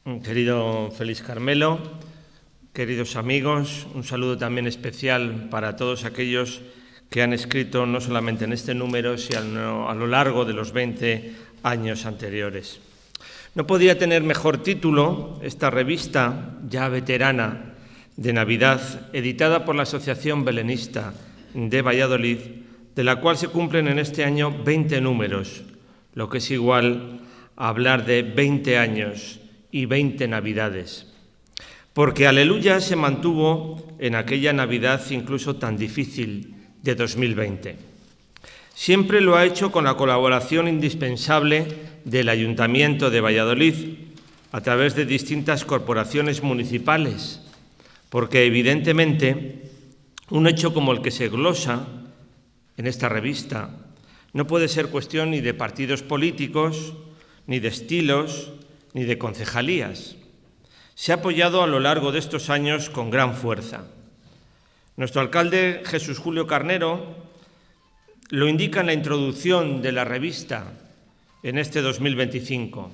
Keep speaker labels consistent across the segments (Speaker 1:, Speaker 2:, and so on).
Speaker 1: Querido Félix Carmelo, queridos amigos, un saludo también especial para todos aquellos que han escrito no solamente en este número, sino a lo largo de los 20 años anteriores. No podía tener mejor título esta revista, ya veterana, de Navidad, editada por la Asociación Belenista de Valladolid, de la cual se cumplen en este año 20 números, lo que es igual a hablar de 20 años y 20 Navidades. Porque Aleluya se mantuvo en aquella Navidad incluso tan difícil de 2020. Siempre lo ha hecho con la colaboración indispensable del Ayuntamiento de Valladolid a través de distintas corporaciones municipales, porque evidentemente un hecho como el que se glosa en esta revista no puede ser cuestión ni de partidos políticos, ni de estilos, ni de concejalías. Se ha apoyado a lo largo de estos años con gran fuerza. Nuestro alcalde, Jesús Julio Carnero, lo indica en la introducción de la revista en este 2025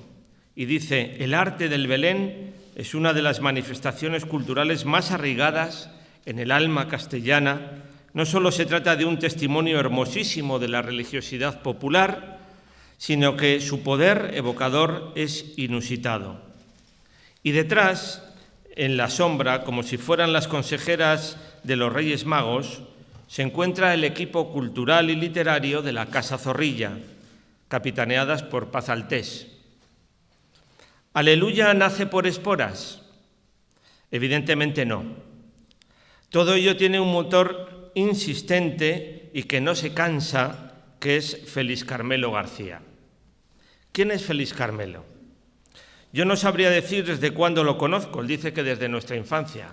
Speaker 1: y dice: el arte del Belén es una de las manifestaciones culturales más arraigadas en el alma castellana. No solo se trata de un testimonio hermosísimo de la religiosidad popular, sino que su poder evocador es inusitado. Y detrás, en la sombra, como si fueran las consejeras de los Reyes Magos, se encuentra el equipo cultural y literario de la Casa Zorrilla, capitaneadas por Paz Altés. ¿Aleluya nace por esporas? Evidentemente no. Todo ello tiene un motor insistente y que no se cansa, que es Félix Carmelo García. ¿Quién es Félix Carmelo? Yo no sabría decir desde cuándo lo conozco. Él dice que desde nuestra infancia.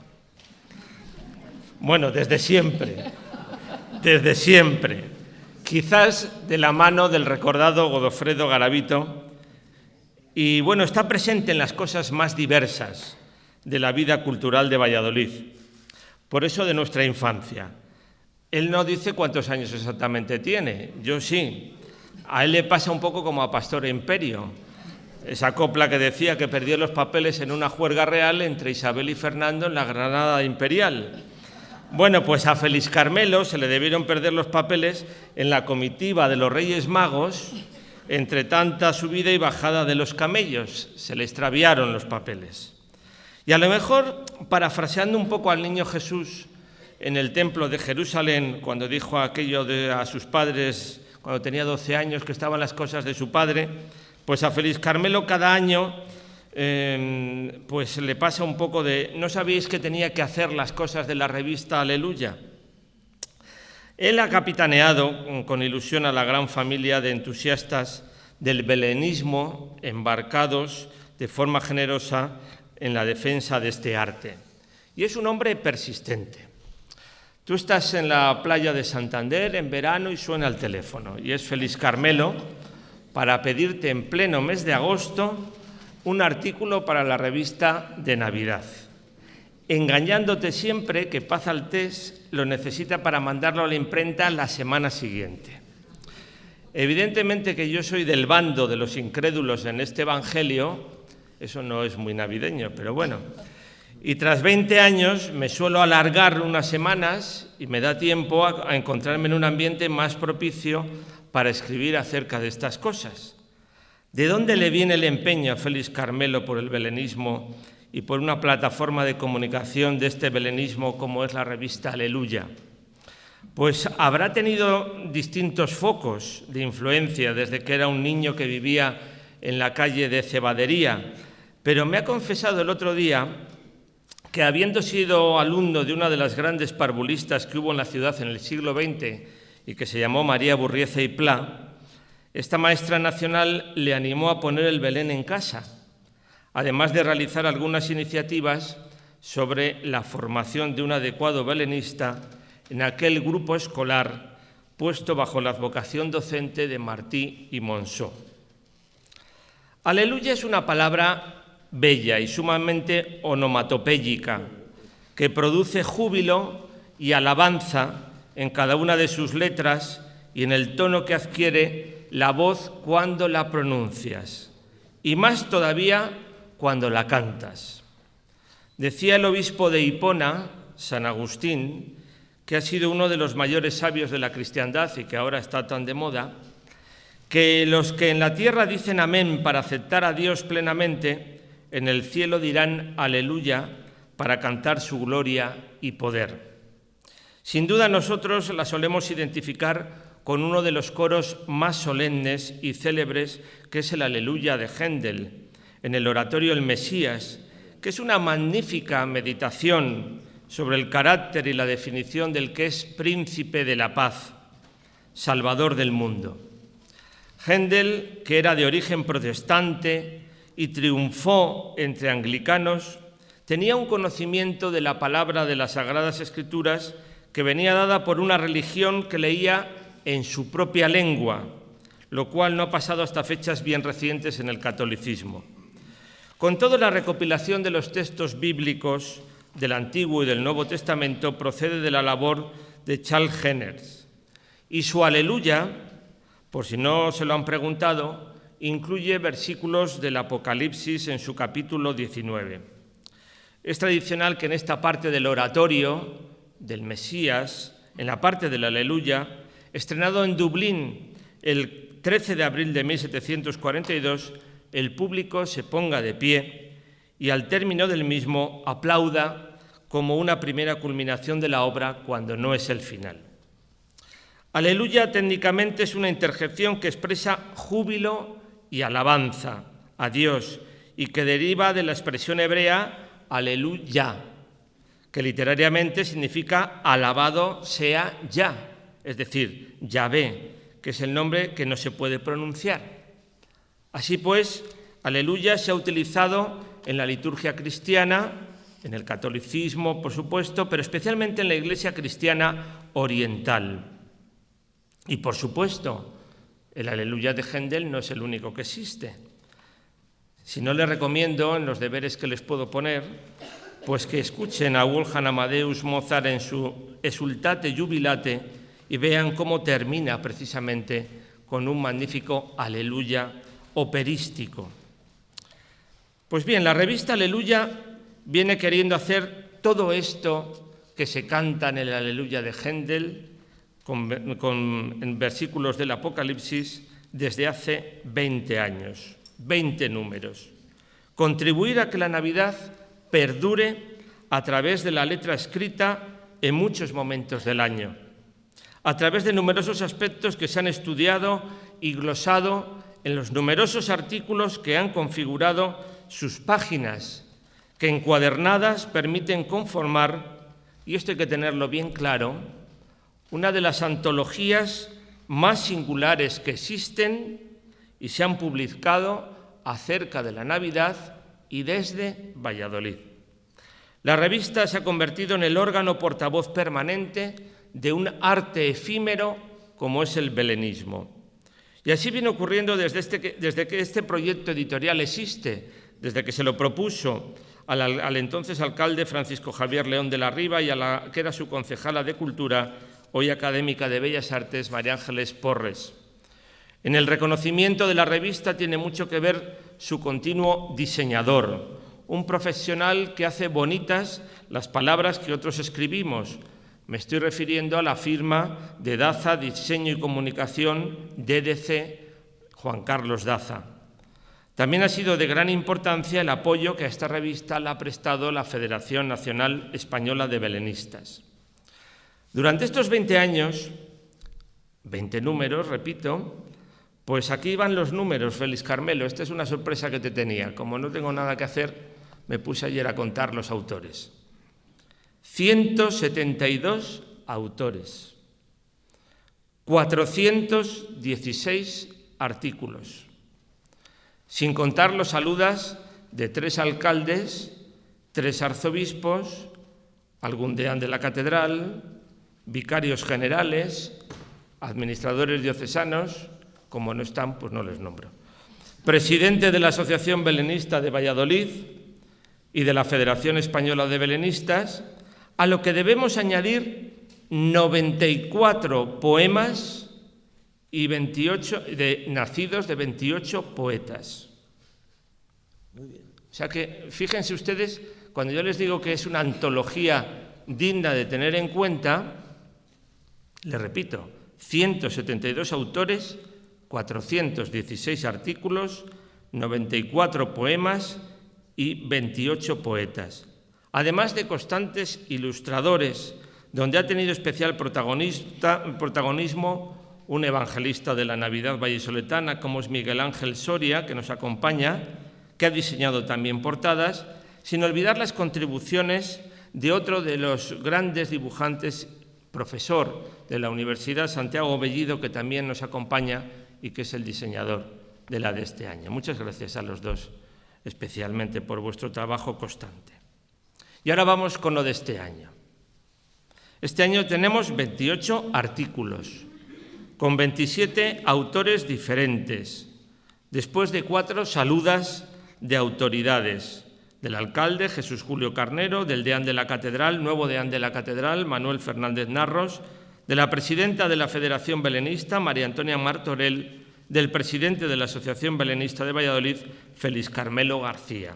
Speaker 1: Bueno, desde siempre. Desde siempre. Quizás de la mano del recordado Godofredo Garavito. Y bueno, está presente en las cosas más diversas de la vida cultural de Valladolid. Por eso de nuestra infancia. Él no dice cuántos años exactamente tiene. Yo sí. A él le pasa un poco como a Pastor Imperio, esa copla que decía que perdió los papeles en una juerga real entre Isabel y Fernando en la Granada imperial. Bueno, pues a Félix Carmelo se le debieron perder los papeles en la comitiva de los Reyes Magos, entre tanta subida y bajada de los camellos. Se le extraviaron los papeles. Y a lo mejor, parafraseando un poco al niño Jesús en el templo de Jerusalén, cuando dijo aquello a sus padres, cuando tenía 12 años, que estaban las cosas de su padre, pues a Félix Carmelo cada año pues le pasa un poco de: ¿no sabíais que tenía que hacer las cosas de la revista Aleluya? Él ha capitaneado con ilusión a la gran familia de entusiastas del belenismo embarcados de forma generosa en la defensa de este arte. Y es un hombre persistente. Tú estás en la playa de Santander en verano y suena el teléfono y es Félix Carmelo para pedirte en pleno mes de agosto un artículo para la revista de Navidad, engañándote siempre que Paz Altés lo necesita para mandarlo a la imprenta la semana siguiente. Evidentemente que yo soy del bando de los incrédulos en este evangelio, eso no es muy navideño, pero bueno. Y tras 20 años me suelo alargar unas semanas y me da tiempo a encontrarme en un ambiente más propicio para escribir acerca de estas cosas. ¿De dónde le viene el empeño a Félix Carmelo por el belenismo y por una plataforma de comunicación de este belenismo como es la revista Aleluya? Pues habrá tenido distintos focos de influencia desde que era un niño que vivía en la calle de Cebadería, pero me ha confesado el otro día que, habiendo sido alumno de una de las grandes parvulistas que hubo en la ciudad en el siglo XX y que se llamó María Burrieza y Pla, esta maestra nacional le animó a poner el Belén en casa, además de realizar algunas iniciativas sobre la formación de un adecuado belenista en aquel grupo escolar puesto bajo la advocación docente de Martí y Monzó. Aleluya es una palabra bella y sumamente onomatopéyica, que produce júbilo y alabanza en cada una de sus letras y en el tono que adquiere la voz cuando la pronuncias. Y más todavía cuando la cantas. Decía el obispo de Hipona, San Agustín, que ha sido uno de los mayores sabios de la cristiandad y que ahora está tan de moda, que los que en la tierra dicen amén para aceptar a Dios plenamente, en el cielo dirán aleluya para cantar su gloria y poder. Sin duda nosotros la solemos identificar con uno de los coros más solemnes y célebres, que es el Aleluya de Händel, en el oratorio El Mesías, que es una magnífica meditación sobre el carácter y la definición del que es príncipe de la paz, salvador del mundo. Händel, que era de origen protestante y triunfó entre anglicanos, tenía un conocimiento de la palabra de las Sagradas Escrituras que venía dada por una religión que leía en su propia lengua, lo cual no ha pasado hasta fechas bien recientes en el catolicismo. Con todo, la recopilación de los textos bíblicos del Antiguo y del Nuevo Testamento procede de la labor de Charles Henners, y su Aleluya, por si no se lo han preguntado, incluye versículos del Apocalipsis en su capítulo 19. Es tradicional que en esta parte del oratorio del Mesías, en la parte del Aleluya, estrenado en Dublín el 13 de abril de 1742, el público se ponga de pie y al término del mismo aplauda como una primera culminación de la obra cuando no es el final. Aleluya técnicamente es una interjección que expresa júbilo y alabanza a Dios y que deriva de la expresión hebrea aleluya, que literariamente significa alabado sea ya, es decir, Yahvé, que es el nombre que no se puede pronunciar. Así pues, aleluya se ha utilizado en la liturgia cristiana, en el catolicismo, por supuesto, pero especialmente en la Iglesia cristiana oriental. Y, por supuesto, el aleluya de Händel no es el único que existe. Si no, les recomiendo, en los deberes que les puedo poner, pues que escuchen a Wolfgang Amadeus Mozart en su Exsultate Jubilate y vean cómo termina precisamente con un magnífico aleluya operístico. Pues bien, la revista Aleluya viene queriendo hacer todo esto que se canta en el Aleluya de Händel, en versículos del Apocalipsis, desde hace 20 años, 20 números. Contribuir a que la Navidad perdure a través de la letra escrita en muchos momentos del año, a través de numerosos aspectos que se han estudiado y glosado en los numerosos artículos que han configurado sus páginas, que encuadernadas permiten conformar, y esto hay que tenerlo bien claro, una de las antologías más singulares que existen y se han publicado acerca de la Navidad y desde Valladolid. La revista se ha convertido en el órgano portavoz permanente de un arte efímero como es el belenismo. Y así viene ocurriendo desde que este proyecto editorial existe, desde que se lo propuso al entonces alcalde Francisco Javier León de la Riva y a la que era su concejala de Cultura, hoy académica de Bellas Artes, María Ángeles Porres. En el reconocimiento de la revista tiene mucho que ver su continuo diseñador, un profesional que hace bonitas las palabras que otros escribimos. Me estoy refiriendo a la firma de Daza Diseño y Comunicación, DDC, Juan Carlos Daza. También ha sido de gran importancia el apoyo que a esta revista le ha prestado la Federación Nacional Española de Belenistas. Durante estos 20 años, 20 números, repito, pues aquí van los números, Félix Carmelo. Esta es una sorpresa que te tenía. Como no tengo nada que hacer, me puse ayer a contar los autores. 172 autores, 416 artículos, sin contar los saludas de 3 alcaldes, 3 arzobispos, algún deán de la catedral, vicarios generales, administradores diocesanos, como no están, pues no les nombro, presidente de la Asociación Belenista de Valladolid y de la Federación Española de Belenistas, a lo que debemos añadir 94 poemas y 28 nacidos de 28 poetas. Muy bien. O sea que, fíjense ustedes, cuando yo les digo que es una antología digna de tener en cuenta, les repito, 172 autores, 416 artículos, 94 poemas y 28 poetas. Además de constantes ilustradores, donde ha tenido especial protagonismo un evangelista de la Navidad vallisoletana, como es Miguel Ángel Soria, que nos acompaña, que ha diseñado también portadas, sin olvidar las contribuciones de otro de los grandes dibujantes, profesor de la Universidad, Santiago Bellido, que también nos acompaña y que es el diseñador de la de este año. Muchas gracias a los dos, especialmente por vuestro trabajo constante. Y ahora vamos con lo de este año. Este año tenemos 28 artículos, con 27 autores diferentes, después de 4 saludas de autoridades, del alcalde Jesús Julio Carnero, del deán de la Catedral, nuevo deán de la Catedral, Manuel Fernández Narros, de la presidenta de la Federación Belenista, María Antonia Martorell, del presidente de la Asociación Belenista de Valladolid, Félix Carmelo García.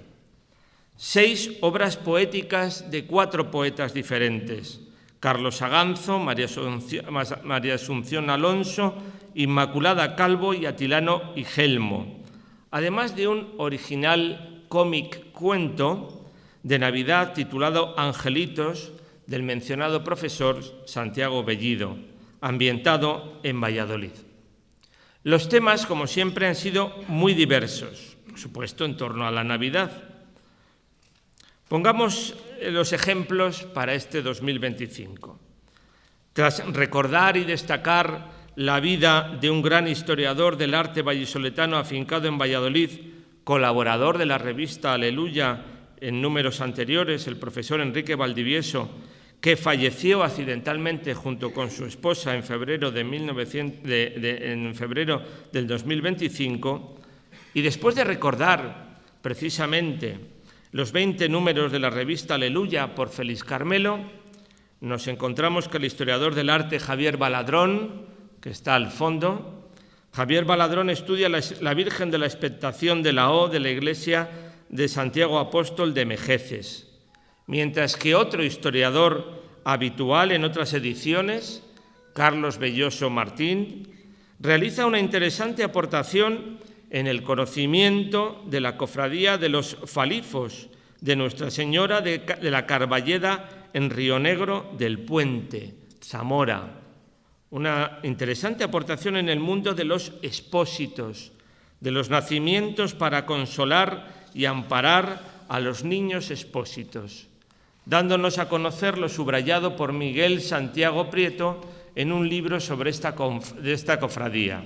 Speaker 1: 6 obras poéticas de 4 poetas diferentes: Carlos Aganzo, María Asunción Alonso, Inmaculada Calvo y Atilano Igelmo, además de un original cómic cuento de Navidad titulado Angelitos, del mencionado profesor Santiago Bellido, ambientado en Valladolid. Los temas, como siempre, han sido muy diversos, por supuesto, en torno a la Navidad. Pongamos los ejemplos para este 2025. Tras recordar y destacar la vida de un gran historiador del arte vallisoletano afincado en Valladolid, colaborador de la revista Aleluya en números anteriores, el profesor Enrique Valdivieso, que falleció accidentalmente junto con su esposa en febrero, en febrero del 2025, y después de recordar precisamente los 20 números de la revista Aleluya por Félix Carmelo, nos encontramos que el historiador del arte Javier Baladrón, que está al fondo, Javier Baladrón estudia la Virgen de la Expectación de la O de la Iglesia de Santiago Apóstol de Mejeces, mientras que otro historiador habitual en otras ediciones, Carlos Belloso Martín, realiza una interesante aportación en el conocimiento de la cofradía de los Falifos de Nuestra Señora de la Carballeda en Río Negro del Puente, Zamora. Una interesante aportación en el mundo de los expósitos, de los nacimientos para consolar y amparar a los niños expósitos, dándonos a conocer lo subrayado por Miguel Santiago Prieto en un libro sobre esta cofradía.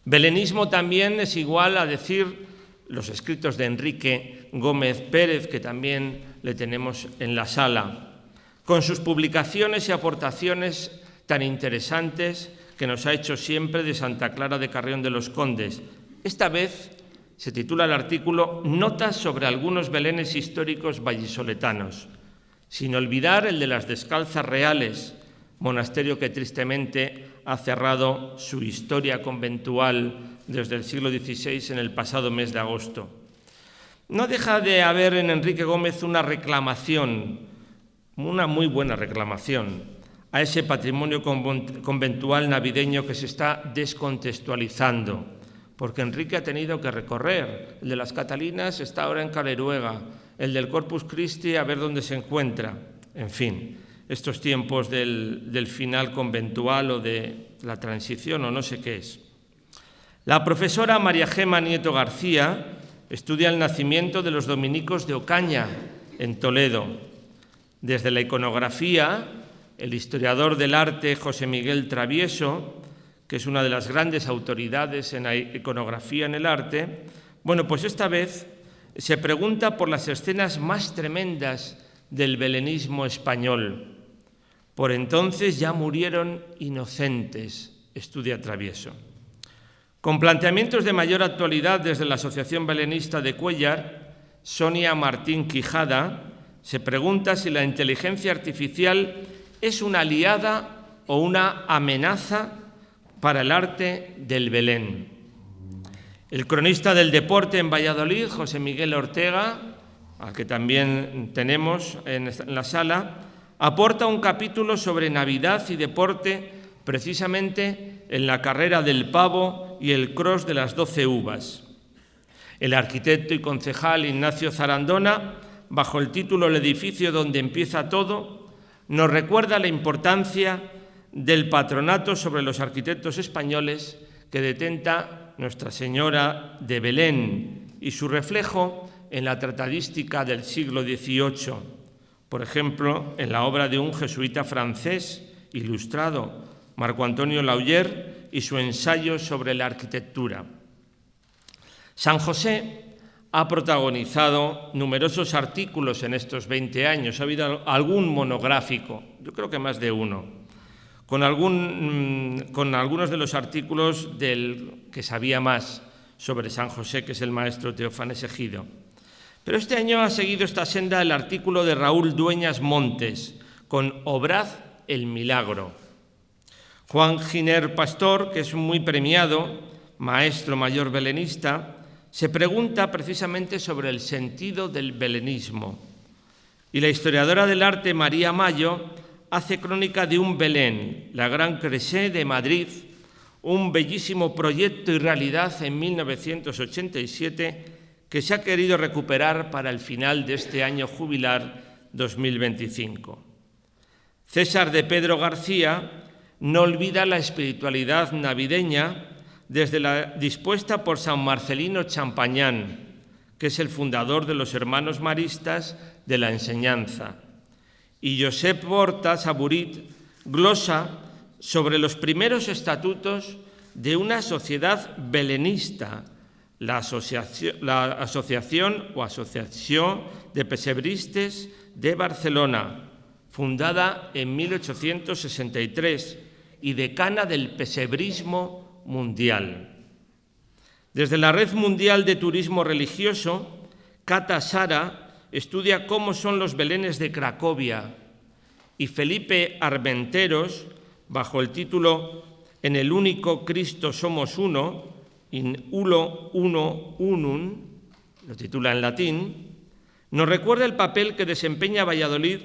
Speaker 1: Belenismo también es igual a decir los escritos de Enrique Gómez Pérez, que también le tenemos en la sala, con sus publicaciones y aportaciones tan interesantes que nos ha hecho siempre de Santa Clara de Carrión de los Condes. Esta vez se titula el artículo Notas sobre algunos belenes históricos vallisoletanos, sin olvidar el de las Descalzas Reales, monasterio que tristemente ha cerrado su historia conventual desde el siglo XVI en el pasado mes de agosto. No deja de haber en Enrique Gómez una reclamación, una muy buena reclamación, a ese patrimonio conventual navideño que se está descontextualizando, porque Enrique ha tenido que recorrer. El de las Catalinas está ahora en Caleruega, el del Corpus Christi a ver dónde se encuentra. En fin, estos tiempos del final conventual o de la transición o no sé qué es. La profesora María Gema Nieto García estudia el nacimiento de los dominicos de Ocaña, en Toledo. Desde la iconografía, el historiador del arte José Miguel Travieso, que es una de las grandes autoridades en la iconografía en el arte, bueno, pues esta vez se pregunta por las escenas más tremendas del belenismo español. Por entonces ya murieron inocentes, estudia Travieso. Con planteamientos de mayor actualidad desde la Asociación Belenista de Cuéllar, Sonia Martín Quijada se pregunta si la inteligencia artificial es una aliada o una amenaza para el arte del Belén. El cronista del deporte en Valladolid, José Miguel Ortega, al que también tenemos en la sala, aporta un capítulo sobre Navidad y deporte precisamente en la carrera del pavo y el cross de las 12 uvas. El arquitecto y concejal Ignacio Zarandona, bajo el título El edificio donde empieza todo, nos recuerda la importancia del patronato sobre los arquitectos españoles que detenta Nuestra Señora de Belén y su reflejo en la tratadística del siglo XVIII, por ejemplo, en la obra de un jesuita francés ilustrado, Marco Antonio Lauyer, y su ensayo sobre la arquitectura. San José ha protagonizado numerosos artículos en estos 20 años. Ha habido algún monográfico, yo creo que más de uno, con algunos de los artículos del que sabía más sobre San José, que es el maestro Teófanes Ejido. Pero este año ha seguido esta senda el artículo de Raúl Dueñas Montes, con Obrad el milagro. Juan Giner Pastor, que es un muy premiado maestro mayor belenista, se pregunta precisamente sobre el sentido del belenismo. Y la historiadora del arte María Mayo hace crónica de un Belén, la Gran Creuset de Madrid, un bellísimo proyecto y realidad en 1987 que se ha querido recuperar para el final de este año jubilar 2025. César de Pedro García no olvida la espiritualidad navideña desde la dispuesta por San Marcelino Champagnán, que es el fundador de los Hermanos Maristas de la Enseñanza. Y Josep Borta Saburit glosa sobre los primeros estatutos de una sociedad belenista, la Asociación de Pesebristes de Barcelona, fundada en 1863 y decana del pesebrismo mundial. Desde la Red Mundial de Turismo Religioso, Cata Sara estudia cómo son los belenes de Cracovia, y Felipe Armenteros, bajo el título En el único Cristo somos uno, in uno uno unum, lo titula en latín, nos recuerda el papel que desempeña Valladolid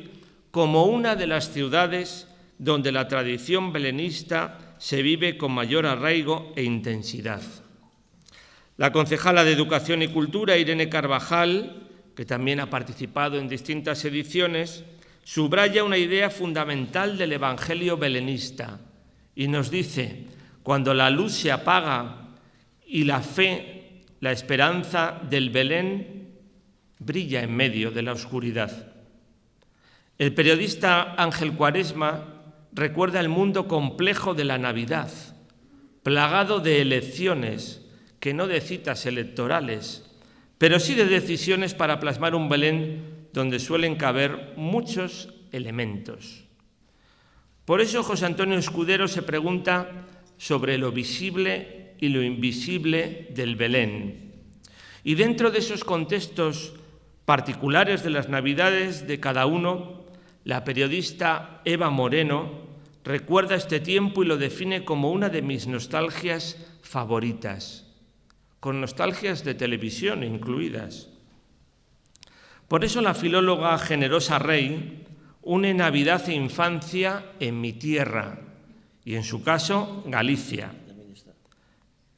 Speaker 1: como una de las ciudades donde la tradición belenista se vive con mayor arraigo e intensidad. La concejala de Educación y Cultura, Irene Carvajal, que también ha participado en distintas ediciones, subraya una idea fundamental del Evangelio belenista y nos dice: cuando la luz se apaga y la fe, la esperanza del Belén brilla en medio de la oscuridad. El periodista Ángel Cuaresma recuerda el mundo complejo de la Navidad, plagado de elecciones, que no de citas electorales, pero sí de decisiones para plasmar un Belén donde suelen caber muchos elementos. Por eso José Antonio Escudero se pregunta sobre lo visible y lo invisible del Belén. Y dentro de esos contextos particulares de las Navidades de cada uno, la periodista Eva Moreno recuerda este tiempo y lo define como una de mis nostalgias favoritas, con nostalgias de televisión incluidas. Por eso la filóloga Generosa Rey une Navidad e infancia en mi tierra, y en su caso, Galicia.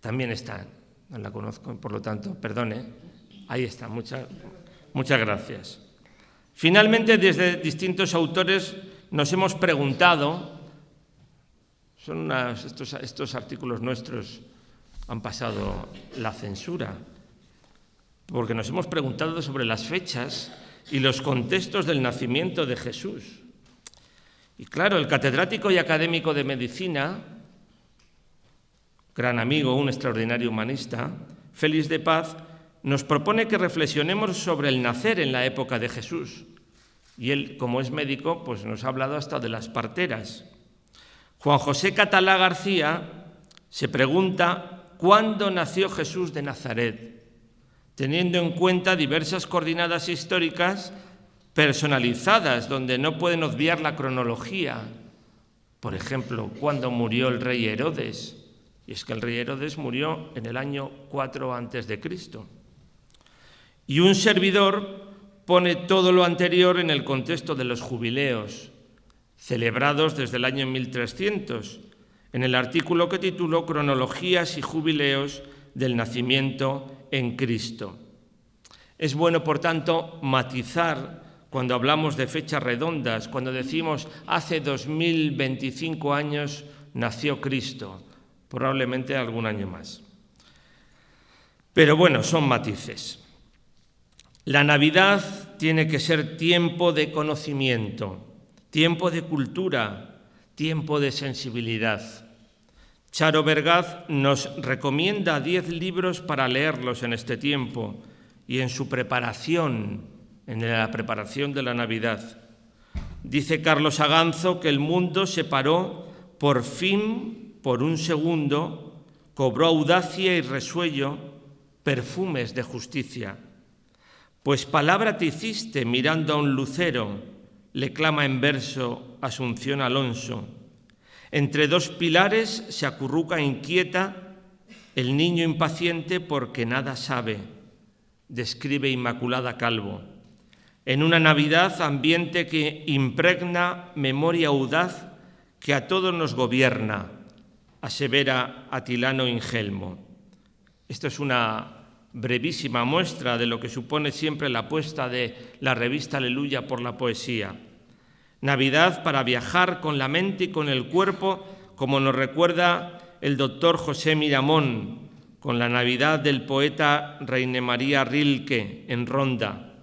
Speaker 1: También está, no la conozco, por lo tanto, perdone, ahí está, muchas gracias. Finalmente, desde distintos autores nos hemos preguntado, estos artículos nuestros han pasado la censura, porque nos hemos preguntado sobre las fechas y los contextos del nacimiento de Jesús. Y claro, el catedrático y académico de medicina, gran amigo, un extraordinario humanista, Félix de Paz, nos propone que reflexionemos sobre el nacer en la época de Jesús. Y él, como es médico, pues nos ha hablado hasta de las parteras. Juan José Catalá García se pregunta cuándo nació Jesús de Nazaret, teniendo en cuenta diversas coordenadas históricas personalizadas, donde no pueden obviar la cronología. Por ejemplo, cuándo murió el rey Herodes Y es que el rey Herodes murió en el año 4 a.C. Y un servidor pone todo lo anterior en el contexto de los jubileos, celebrados desde el año 1300, en el artículo que tituló Cronologías y jubileos del nacimiento en Cristo. Es bueno, por tanto, matizar cuando hablamos de fechas redondas, cuando decimos hace 2025 años nació Cristo, probablemente algún año más. Pero bueno, son matices. La Navidad tiene que ser tiempo de conocimiento, tiempo de cultura, tiempo de sensibilidad. Charo Bergaz nos recomienda 10 libros para leerlos en este tiempo y en su preparación, en la preparación de la Navidad. Dice Carlos Aganzo que el mundo se paró por fin, por un segundo, cobró audacia y resuello, perfumes de justicia. Pues palabra te hiciste mirando a un lucero, le clama en verso Asunción Alonso. Entre dos pilares se acurruca inquieta el niño impaciente porque nada sabe, describe Inmaculada Calvo. En una Navidad ambiente que impregna memoria audaz que a todos nos gobierna, asevera Atilano Ingelmo. Esto es una brevísima muestra de lo que supone siempre la apuesta de la revista Aleluya por la poesía. Navidad para viajar con la mente y con el cuerpo, como nos recuerda el doctor José Miramón, con la Navidad del poeta Rainer María Rilke en Ronda.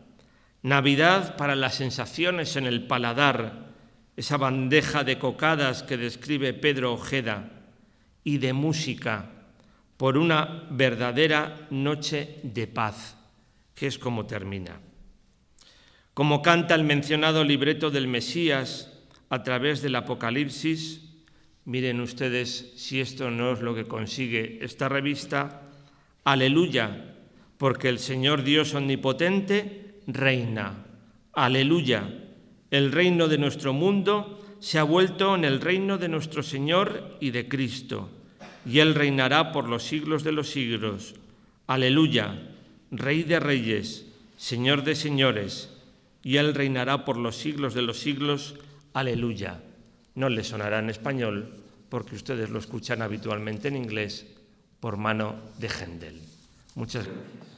Speaker 1: Navidad para las sensaciones en el paladar, esa bandeja de cocadas que describe Pedro Ojeda, y de música, por una verdadera noche de paz, que es como termina. Como canta el mencionado libreto del Mesías a través del Apocalipsis, miren ustedes si esto no es lo que consigue esta revista, aleluya, porque el Señor Dios omnipotente reina. Aleluya, el reino de nuestro mundo se ha vuelto en el reino de nuestro Señor y de Cristo, y Él reinará por los siglos de los siglos. Aleluya, Rey de reyes, Señor de señores, y Él reinará por los siglos de los siglos. Aleluya. No les sonará en español porque ustedes lo escuchan habitualmente en inglés por mano de Händel. Muchas gracias.